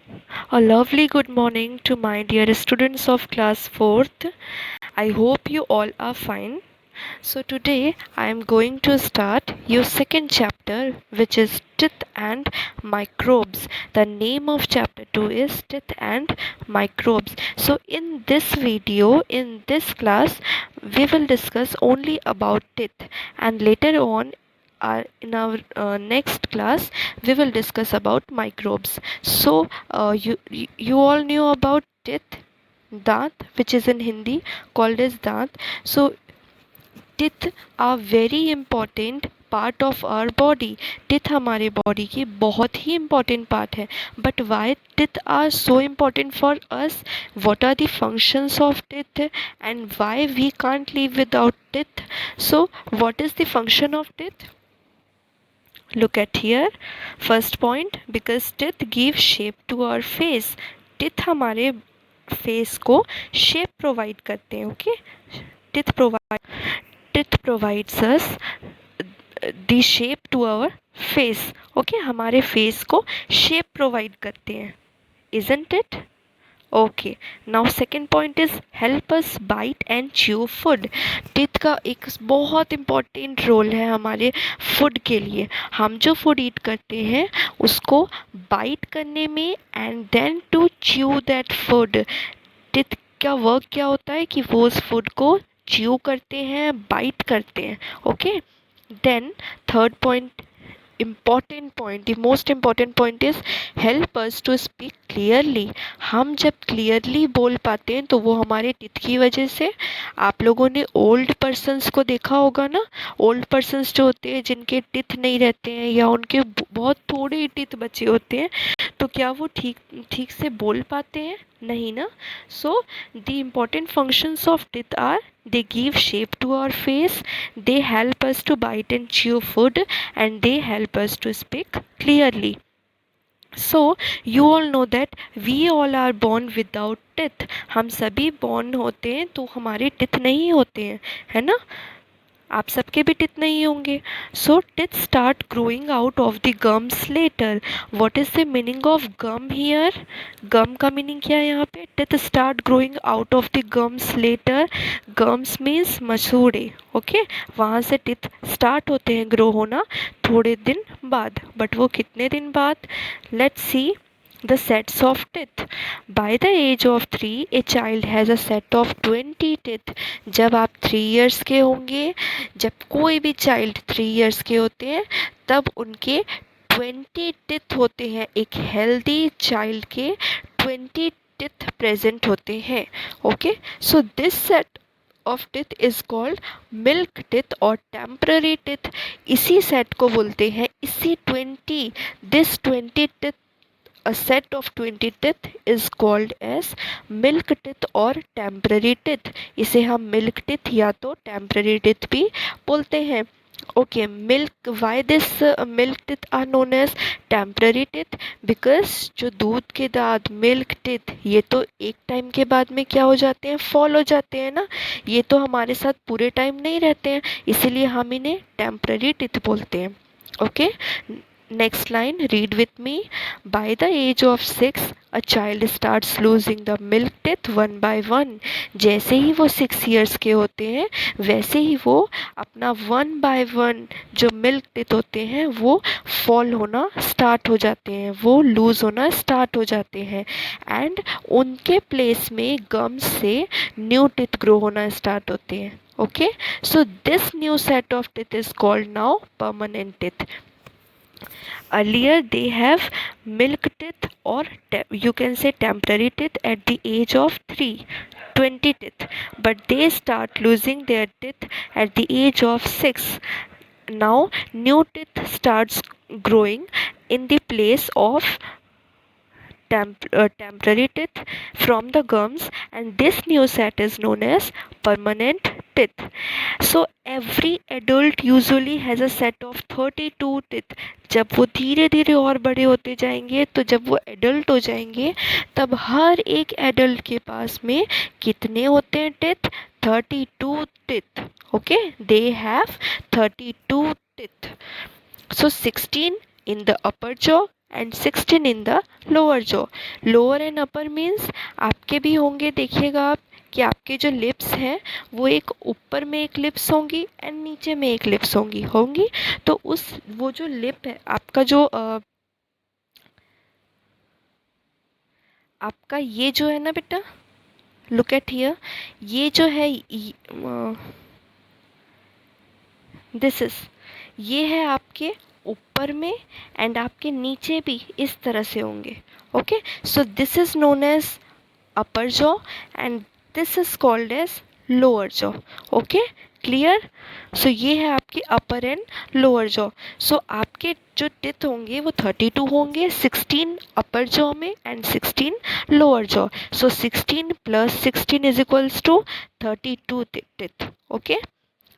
A lovely good morning to my dear students of class 4th. I hope you all are fine. So today I am going to start your second chapter, which is Teeth and Microbes. The name of chapter 2 is Teeth and Microbes. So in this video, in this class, we will discuss only about teeth, and later on in our next class we will discuss about microbes. So you all knew about teeth, दांत, which is in Hindi called as दांत. So teeth are very important part of our body. teeth हमारे body की बहुत ही important part है. But why teeth are so important for us? What are the functions of teeth and why we can't live without teeth? So what is the function of teeth? Look at here. First point, because teeth give shape to our face. teeth हमारे face को shape provide करते हैं. Okay, teeth provide teeth provides us the shape to our face. Okay, हमारे face को shape provide करते हैं. Isn't it? Okay, now second point is help us bite and chew food. Teeth का एक बहुत important role है हमारे food के लिए. हम जो फूड ईट करते हैं उसको बाइट करने में and then to chew that food. Teeth का वर्क क्या होता है कि वो उस फूड को च्यू करते हैं, बाइट करते हैं. Okay, then third point, important point, the most important point is help us to speak clearly. हम जब clearly बोल पाते हैं तो वो हमारे टीथ की वजह से. आप लोगों ने ओल्ड पर्सनस को देखा होगा ना. ओल्ड पर्सनस जो होते हैं जिनके टीथ नहीं रहते हैं या उनके बहुत थोड़े ही टीथ बचे होते हैं, तो क्या वो ठीक ठीक से बोल पाते हैं? नहीं ना. So the important functions of teeth are they give shape to our face, they help us to bite and chew food, and they help us to speak clearly. So you all know that we all are born without teeth. हम सभी born होते हैं तो हमारे teeth नहीं होते हैं, है ना. आप सबके भी टीथ नहीं होंगे. So teeth start growing out of the gums later. What is the meaning of gum here? Gum का मीनिंग क्या है यहाँ पे? Teeth start growing out of the gums later. Gums means मसूड़े. ओके, वहाँ से टीथ स्टार्ट होते हैं ग्रो होना थोड़े दिन बाद. बट वो कितने दिन बाद? Let's see the sets of teeth. By the age of 3, a child has a set of 20 teeth. जब आप 3 years के होंगे, जब कोई भी child 3 years के होते हैं, तब उनके 20 teeth होते हैं. एक healthy child के 20 teeth present होते हैं. Okay, so this set of teeth is called milk teeth or temporary teeth. इसी set को बोलते हैं, इसी 20, this 20 teeth, a set of 20 teeth is called as milk teeth or temporary teeth. इसे हम milk teeth या तो temporary teeth भी बोलते हैं. Okay, milk, why this milk teeth are known as temporary teeth? Because जो दूध के दांत milk teeth, ये तो एक टाइम के बाद में क्या हो जाते हैं? फॉल हो जाते हैं ना. ये तो हमारे साथ पूरे टाइम नहीं रहते हैं, इसीलिए हम इन्हें temporary teeth बोलते हैं. Okay, next line, read with me. By the age of 6, a child starts losing the milk teeth one by one. जैसे ही वो 6 years के होते हैं वैसे ही वो अपना 1 by 1 जो मिल्क टीथ होते हैं वो फॉल होना स्टार्ट हो जाते हैं, वो लूज होना स्टार्ट हो जाते हैं. एंड उनके प्लेस में गम्स से न्यू टीथ ग्रो होना स्टार्ट होते हैं. Okay, so this new set of teeth is called now permanent teeth. Earlier they have milk teeth or you can say temporary teeth at the age of 3, 20 teeth, but they start losing their teeth at the age of 6. Now new teeth starts growing in the place of temporary teeth from the gums, and this new set is known as permanent teeth. So every adult usually has a set of 32 teeth. जब वो धीरे धीरे और बड़े होते जाएंगे, तो जब वो एडल्ट हो जाएंगे तब हर एक एडल्ट के पास में कितने होते हैं teeth? 32 teeth. Okay, they have 32 teeth. So 16 in the upper jaw and 16 in the lower jaw. Lower and upper means आपके भी होंगे, देखिएगा आप कि आपके जो लिप्स हैं वो एक ऊपर में एक लिप्स होंगी एंड नीचे में एक लिप्स होंगी। तो उस वो जो लिप है आपका जो आपका ये जो है ना बेटा, लुक एट हियर, ये जो है दिस इज, ये है आपके ऊपर में एंड आपके नीचे भी इस तरह से होंगे। Okay, so this is known as upper jaw and this is called as lower jaw. Okay, clear. So ये है आपकी upper and lower jaw. So आपके जो टिथ होंगे वो 32 होंगे, 16 अपर जॉ में and 16 lower jaw. So 16 plus 16 is equals to 32 teeth. Okay,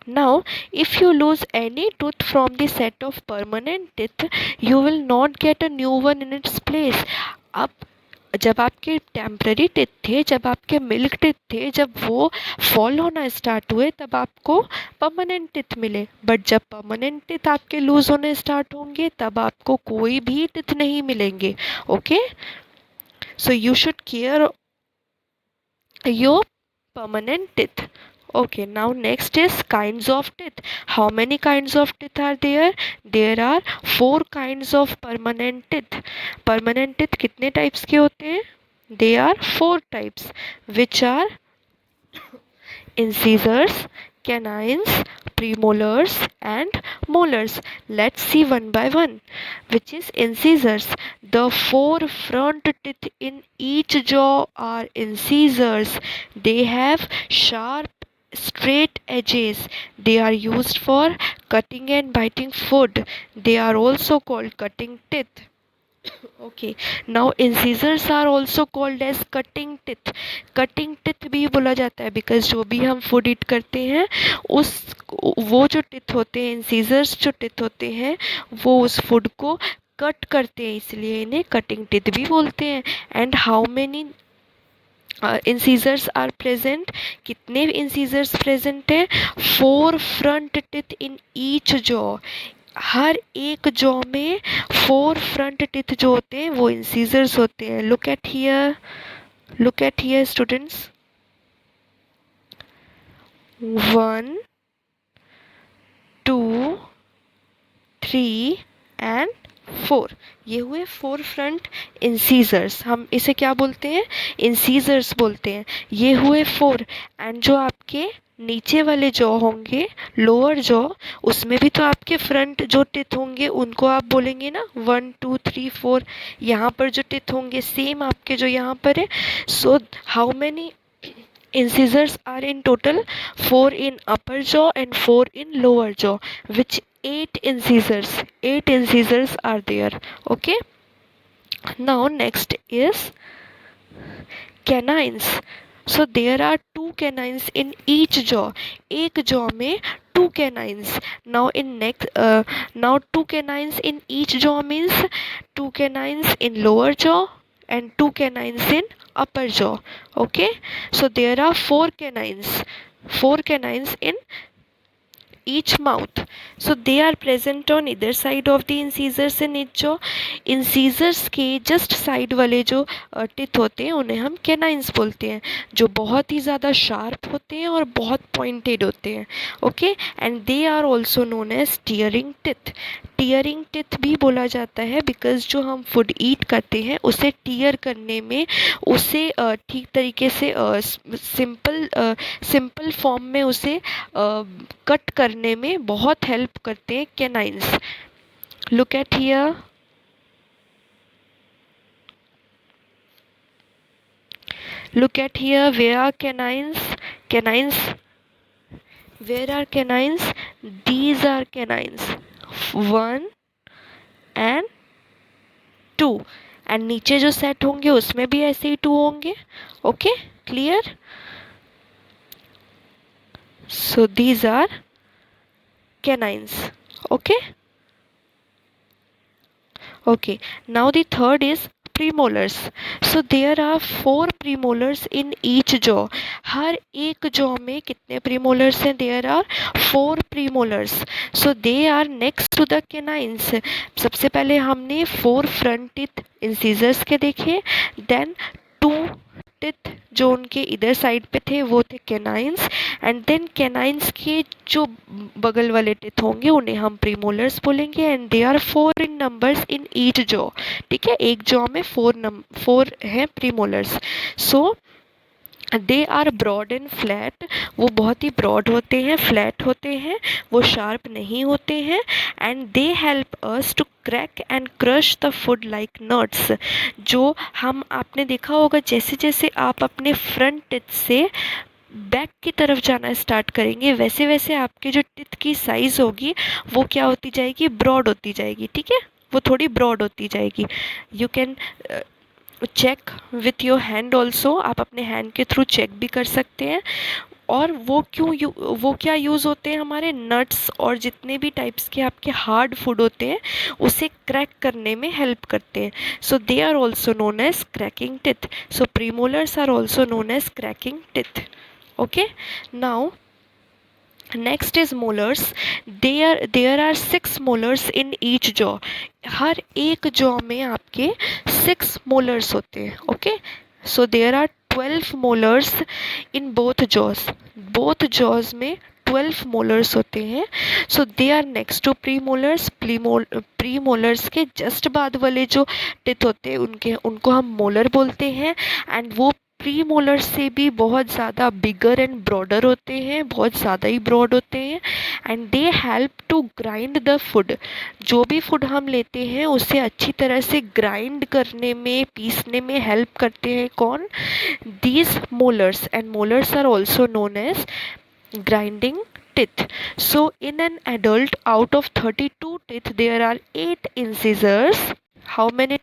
now, if you lose any tooth from the set of permanent teeth, you will not get a new one in its place. अब जब आपके temporary teeth थे, जब आपके milk teeth थे, जब वो fall होना स्टार्ट हुए तब आपको परमानेंट टिथ मिले। बट जब परमानेंट टिथ आपके लूज होने स्टार्ट होंगे तब आपको कोई भी टिथ नहीं मिलेंगे। Okay, so you should care your permanent teeth. Okay, now next is kinds of teeth. How many kinds of teeth are there? There are 4 kinds of permanent teeth. Permanent teeth कितने types के होते हैं? They are 4 types, which are incisors, canines, premolars and molars. Let's see one by one. Which is incisors? The 4 front teeth in each jaw are incisors. They have sharp straight edges. They are used for cutting and biting food. They are also called cutting teeth. Okay, now incisors are also called as cutting teeth. Cutting teeth भी बोला जाता है because जो भी हम food eat करते हैं उस वो जो teeth होते हैं, incisors जो teeth होते हैं वो उस food को कट करते हैं, इसलिए इन्हें cutting teeth भी बोलते हैं। And how many incisors are present? कितने incisors present है? 4 front teeth in each jaw. हर एक जॉ में 4 फ्रंट टिथ जो होते हैं वो इंसीजर्स होते हैं। Look at here, look at here students, 1 2 3 and 4, ये हुए 4 फ्रंट इंसीजर्स। हम इसे क्या बोलते हैं? इंसीजर्स बोलते हैं। ये हुए 4 एंड जो आपके नीचे वाले जॉ होंगे, लोअर जॉ, उसमें भी तो आपके फ्रंट जो टिथ होंगे उनको आप बोलेंगे ना 1 2 3 4। यहाँ पर जो टिथ होंगे सेम आपके जो यहाँ पर है। So how many incisors are in total? 4 in upper jaw and 4 in lower jaw, which 8 incisors are there. Okay, now next is canines. So there are 2 canines in each jaw. एक jaw में 2 canines. Now in now 2 canines in each jaw means 2 canines in lower jaw and 2 canines in upper jaw. Okay, so there are 4 canines in each mouth. So they are present on either side of the incisors in each jaw. incisors के just side वाले जो teeth होते हैं उन्हें हम canines बोलते हैं, जो बहुत ही ज़्यादा शार्प होते हैं और बहुत पॉइंटेड होते हैं। Okay, and they are also known as tearing teeth. Tearing teeth भी बोला जाता है बिकॉज जो हम फूड ईट करते हैं उसे टीयर करने में, उसे ठीक तरीके से सिंपल फॉर्म में उसे कट करने में बहुत हेल्प करते हैं canines. Look at here, look at here, where are canines, where are canines? These are canines, 1 and 2 and नीचे जो सेट होंगे उसमें भी ऐसे ही 2 होंगे। Okay, clear. So these are canines. Okay, okay, now the third is premolars. So there are 4 premolars in each jaw. हर एक जॉ में कितने प्रीमोलर्स हैं? There are 4 premolars. So they are next to the canines. सबसे पहले हमने 4 front teeth incisors के देखे. देन 2 टीथ जो उनके इधर साइड पे थे वो थे कैनाइंस. एंड देन कैनाइंस के जो बगल वाले टीथ होंगे उन्हें हम प्रीमोलर्स बोलेंगे. And they are 4 in numbers in each jaw. ठीक है, एक जॉ में 4 हैं premolars. So they are broad and flat. वो बहुत ही ब्रॉड होते हैं, फ्लैट होते हैं, वो शार्प नहीं होते हैं. And they help us to crack and crush the food like nuts. जो हम आपने देखा होगा जैसे जैसे आप अपने फ्रंट टिथ से बैक की तरफ जाना स्टार्ट करेंगे वैसे वैसे आपके जो टिथ की साइज़ होगी वो क्या होती जाएगी? ब्रॉड होती जाएगी. ठीक है, वो थोड़ी ब्रॉड होती जाएगी. You can check with your hand also. आप अपने हैंड के थ्रू चेक भी कर सकते हैं. और वो वो क्या यूज़ होते हैं? हमारे नट्स और जितने भी टाइप्स के आपके हार्ड फूड होते हैं उसे क्रैक करने में हेल्प करते हैं. So they are also known as cracking teeth. So premolars are also known as cracking teeth. Okay, now next is molars. There are 6 molars in each jaw. हर एक jaw में आपके 6 molars होते हैं. Okay, so there are 12 molars in both jaws. Both jaws में 12 molars होते हैं. So they are next to premolars. Premolars के just बाद वाले जो टिथ होते हैं उनको हम मोलर बोलते हैं. एंड वो प्रीमोलर से भी बहुत ज़्यादा बिगर एंड ब्रॉडर होते हैं, बहुत ज़्यादा ही ब्रॉड होते हैं. And they help to grind the food. जो भी फूड हम लेते हैं उसे अच्छी तरह से ग्राइंड करने में, पीसने में हेल्प करते हैं. कौन? These molars. And molars are also known as grinding teeth. So in an adult, out of 32 teeth there are 8 incisors. How many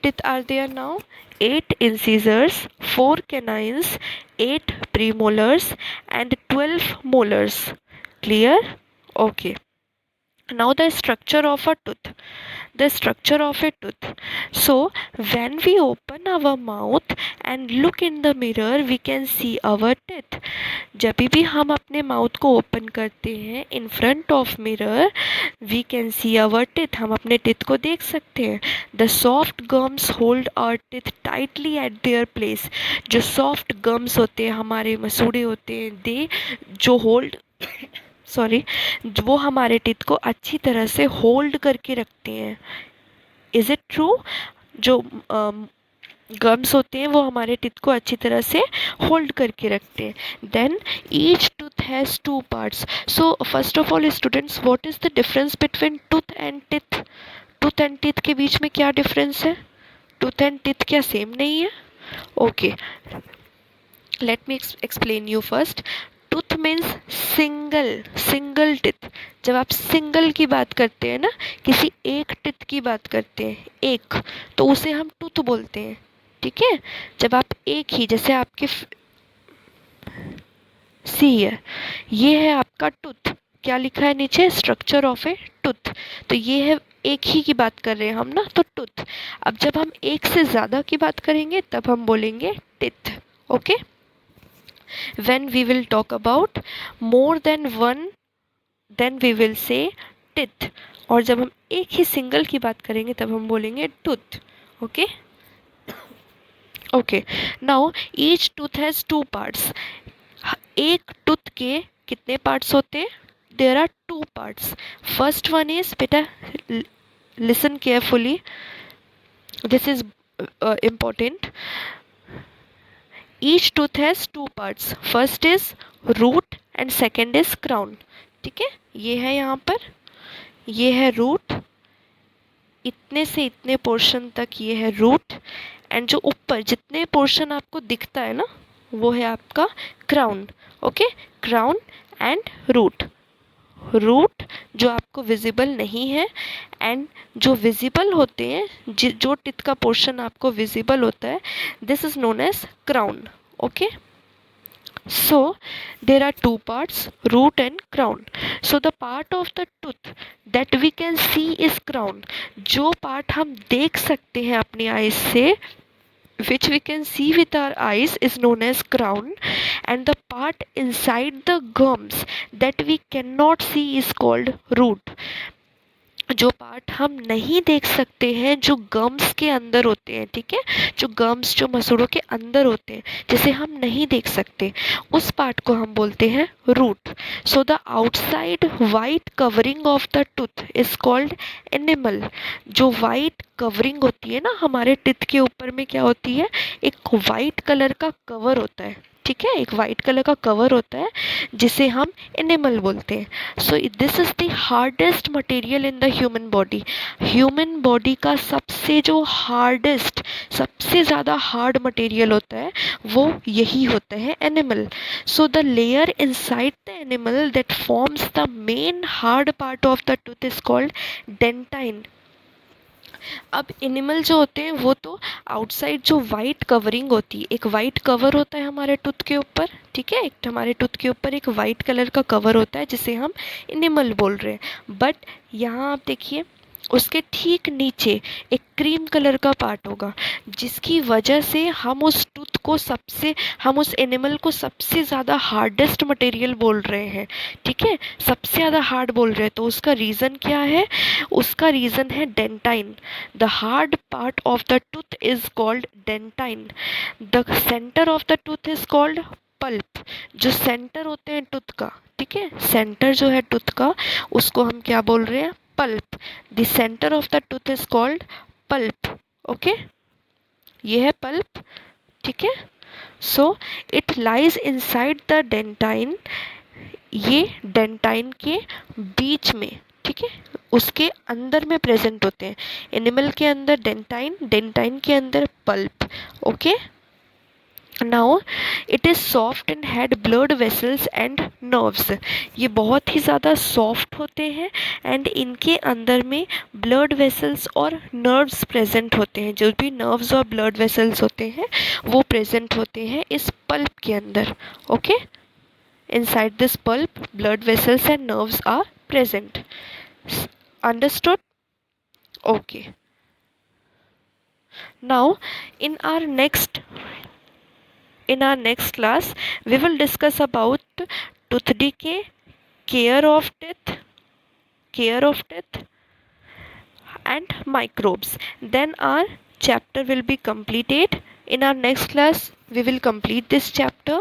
teeth are there now? 8 incisors, 4 canines, 8 premolars and 12 molars. Clear? Okay. Now the structure of a tooth. The structure of a tooth. So when we open our mouth and look in the mirror, we can see our teeth. जब भी हम अपने mouth को open करते हैं in front of mirror, we can see our teeth. हम अपने teeth को देख सकते हैं. The soft gums hold our teeth tightly at their place. जो सॉफ्ट गम्स होते हैं, हमारे मसूड़े होते हैं, दे जो होल्ड वो हमारे टिथ को अच्छी तरह से होल्ड करके रखते हैं. Is it true? जो गम्स होते हैं वो हमारे टिथ को अच्छी तरह से होल्ड करके रखते हैं. Then each tooth has 2 parts. So first of all students, what is the difference between tooth and teeth? Tooth and teeth के बीच में क्या डिफरेंस है? टूथ एंड टिथ क्या सेम नहीं है? Okay, let me explain you first. Tooth means single teeth. जब आप सिंगल की बात करते हैं ना, किसी एक टिथ की बात करते हैं, एक, तो उसे हम टूथ बोलते हैं. ठीक है, जब आप एक ही, जैसे आपके सी है, ये है आपका टूथ. क्या लिखा है नीचे? Structure of A tooth. तो ये है, एक ही की बात कर रहे हैं हम ना, तो टूथ. अब जब हम एक से ज़्यादा की बात करेंगे तब हम बोलेंगे teeth. Okay, when we will talk about more than one, then we will say teeth. और जब हम एक ही सिंगल की बात करेंगे तब हम बोलेंगे tooth. okay okay now each tooth has 2 parts. एक टूथ के कितने पार्ट्स होते हैं? there are 2 parts. first one is, बेटा listen carefully, this is important. Each tooth has 2 parts. First is root and second is crown. ठीक है, ये है यहाँ पर, ये है रूट, इतने से इतने पोर्शन तक ये है रूट. एंड जो ऊपर जितने पोर्शन आपको दिखता है ना, वो है आपका crown. Okay, crown and root. Root जो आपको विजिबल नहीं है, एंड जो विजिबल होते हैं, जो टिथ का पोर्शन आपको विजिबल होता है, this is known as crown. Okay, So there are two parts, root and crown. So the part of the tooth that we can see is crown. जो part हम देख सकते हैं अपनी eyes से, which we can see with our eyes, is known as crown, and the part inside the gums that we cannot see is called root. जो part हम नहीं देख सकते हैं, जो गम्स के अंदर होते हैं, ठीक है, जो गम्स जो मसूड़ों के अंदर होते हैं, जिसे हम नहीं देख सकते, उस पार्ट को हम बोलते हैं root. So the outside white covering of the tooth is called enamel. जो वाइट कवरिंग होती है ना हमारे टिथ के ऊपर में, क्या होती है, एक वाइट कलर का कवर होता है, ठीक है, एक वाइट कलर का कवर होता है जिसे हम एनिमल बोलते हैं. सो this is the hardest material in the human body. Human body का सबसे जो हार्डेस्ट, सबसे ज़्यादा हार्ड मटेरियल होता है वो यही होता है, animal. So the layer inside the animal that forms the main hard part of the tooth is called dentine. अब एनिमल जो होते हैं वो तो आउटसाइड जो वाइट कवरिंग होती है, एक वाइट कवर होता है हमारे टूथ के ऊपर, ठीक है, एक हमारे टूथ के ऊपर एक वाइट कलर का कवर होता है जिसे हम एनिमल बोल रहे हैं. बट यहाँ आप देखिए उसके ठीक नीचे एक क्रीम कलर का पार्ट होगा, जिसकी वजह से हम उस एनिमल को सबसे ज़्यादा हार्डेस्ट मटेरियल बोल रहे हैं, ठीक है, सबसे ज़्यादा हार्ड बोल रहे हैं. तो उसका रीज़न क्या है, उसका रीज़न है dentine. The hard part of the tooth is called dentine. The centre of the tooth is called pulp. जो सेंटर होते हैं टूथ का, ठीक है, सेंटर जो है टूथ का, उसको हम क्या बोल रहे हैं, pulp. The centre of the tooth is called pulp. Okay, ये है पल्प, ठीक है. So it lies inside the dentine. ये डेंटाइन के बीच में, ठीक है, उसके अंदर में प्रेजेंट होते हैं. एनिमल के अंदर डेंटाइन, डेंटाइन के अंदर pulp. Okay, now it is soft and had blood vessels and nerves. ये बहुत ही ज़्यादा सॉफ्ट होते हैं एंड इनके अंदर में ब्लड वेसल्स और नर्व्स प्रेजेंट होते हैं. जो भी नर्व्स और ब्लड वेसल्स होते हैं वो प्रेजेंट होते हैं इस पल्प के अंदर. Okay, inside this pulp blood vessels and nerves are present. Understood? Okay, now in our next class we will discuss about tooth decay, care of teeth and microbes. Then our chapter will be completed. In our next class we will complete this chapter.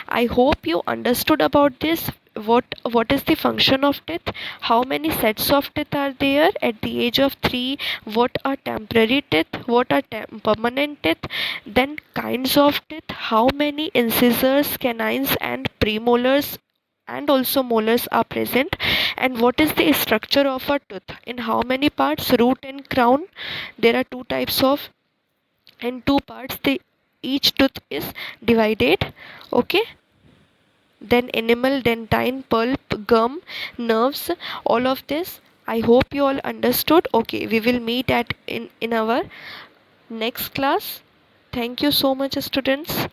I hope you understood about this. What is the function of teeth, how many sets of teeth are there at the age of 3, what are temporary teeth, what are permanent teeth, then kinds of teeth, how many incisors, canines and premolars and also molars are present, and what is the structure of a tooth, in how many parts, root and crown. There are two types of, in two parts each tooth is divided. Okay, then enamel, dentine, pulp, gum, nerves, all of this I hope you all understood. Okay, we will meet in our next class. Thank you so much, students.